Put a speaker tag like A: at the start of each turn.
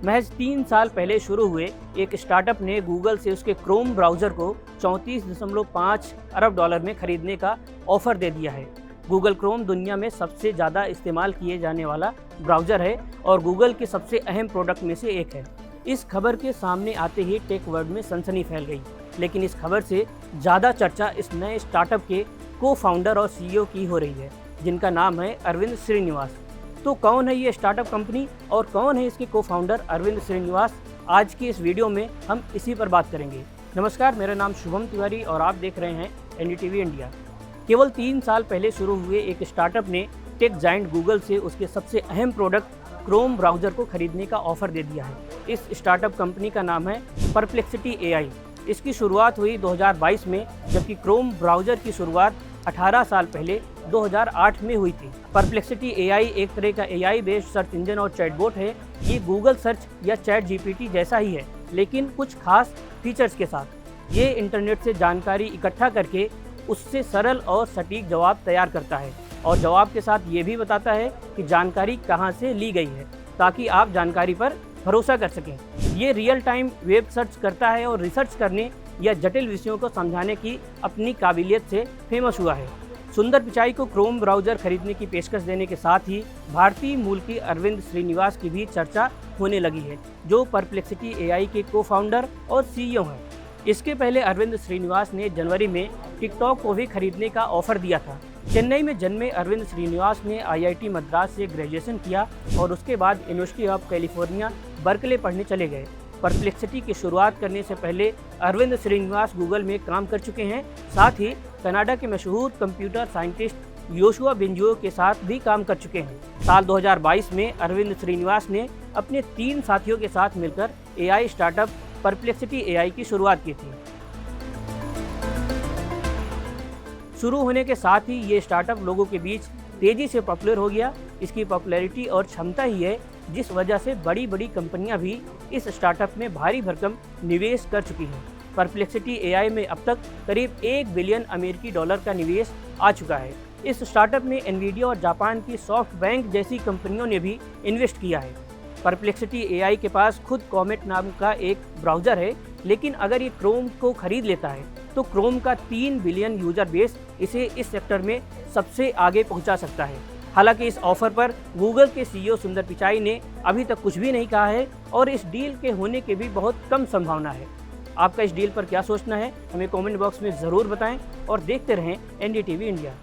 A: महज 3 साल पहले शुरू हुए एक स्टार्टअप ने गूगल से उसके क्रोम ब्राउज़र को 34.5 अरब डॉलर में खरीदने का ऑफर दे दिया है। गूगल क्रोम दुनिया में सबसे ज़्यादा इस्तेमाल किए जाने वाला ब्राउज़र है और गूगल के सबसे अहम प्रोडक्ट में से एक है। इस खबर के सामने आते ही टेक वर्ल्ड में सनसनी फैल गई, लेकिन इस खबर से ज़्यादा चर्चा इस नए स्टार्टअप के को फाउंडर और सीईओ की हो रही है, जिनका नाम है अरविंद श्रीनिवास। तो कौन है ये स्टार्टअप कंपनी और कौन है इसके को फाउंडर अरविंद श्रीनिवास? आज की इस वीडियो में हम इसी पर बात करेंगे। नमस्कार, मेरा नाम शुभम तिवारी और आप देख रहे हैं एनडीटीवी इंडिया। केवल 3 साल पहले शुरू हुए एक स्टार्टअप ने टेक जायंट गूगल से उसके सबसे अहम प्रोडक्ट क्रोम ब्राउज़र को खरीदने का ऑफर दे दिया है। इस स्टार्टअप कंपनी का नाम है परप्लेक्सिटी एआई। इसकी शुरुआत हुई 2022 में, जबकि क्रोम ब्राउज़र की शुरुआत 18 साल पहले 2008 में हुई थी। परप्लेक्सिटी एआई एक तरह का एआई बेस्ड सर्च इंजन और चैटबॉट है। ये गूगल सर्च या चैट जीपीटी जैसा ही है, लेकिन कुछ खास फीचर्स के साथ। ये इंटरनेट से जानकारी इकट्ठा करके उससे सरल और सटीक जवाब तैयार करता है और जवाब के साथ ये भी बताता है कि जानकारी कहाँ से ली गई है, ताकि आप जानकारी पर भरोसा कर सकें। ये रियल टाइम वेब सर्च करता है और रिसर्च करने या जटिल विषयों को समझाने की अपनी काबिलियत से फेमस हुआ है। सुंदर पिचाई को क्रोम ब्राउज़र खरीदने की पेशकश देने के साथ ही भारतीय मूल की अरविंद श्रीनिवास की भी चर्चा होने लगी है, जो परप्लेक्सिटी एआई के को फाउंडर और सीईओ हैं। इसके पहले अरविंद श्रीनिवास ने जनवरी में टिकटॉक को भी खरीदने का ऑफर दिया था। चेन्नई में जन्मे अरविंद श्रीनिवास ने आईआईटी मद्रास से ग्रेजुएशन किया और उसके बाद यूनिवर्सिटी ऑफ कैलिफोर्निया बर्कले पढ़ने चले गए। परप्लेक्सिटी की शुरुआत करने से पहले अरविंद श्रीनिवास गूगल में काम कर चुके हैं। साथ ही कनाडा के मशहूर कंप्यूटर साइंटिस्ट योशुआ बेंजुओ के साथ भी काम कर चुके हैं। साल 2022 में अरविंद श्रीनिवास ने अपने 3 साथियों के साथ मिलकर एआई स्टार्टअप परप्लेक्सिटी एआई की शुरुआत की थी। शुरू होने के साथ ही ये स्टार्टअप लोगों के बीच तेजी से पॉपुलर हो गया। इसकी पॉपुलैरिटी और क्षमता ही है जिस वजह से बड़ी बड़ी कंपनियां भी इस स्टार्टअप में भारी भरकम निवेश कर चुकी हैं। परप्लेक्सिटी एआई में अब तक करीब 1 बिलियन अमेरिकी डॉलर का निवेश आ चुका है। इस स्टार्टअप में एनवीडिया और जापान की सॉफ्टबैंक जैसी कंपनियों ने भी इन्वेस्ट किया है। परप्लेक्सिटी एआई के पास खुद कॉमेट नाम का एक ब्राउज़र है, लेकिन अगर ये क्रोम को खरीद लेता है तो क्रोम का 3 बिलियन यूजर बेस इसे इस सेक्टर में सबसे आगे पहुंचा सकता है। हालांकि इस ऑफर पर गूगल के सीईओ सुंदर पिचाई ने अभी तक कुछ भी नहीं कहा है और इस डील के होने की भी बहुत कम संभावना है। आपका इस डील पर क्या सोचना है, हमें कमेंट बॉक्स में ज़रूर बताएं और देखते रहें एनडीटीवी इंडिया।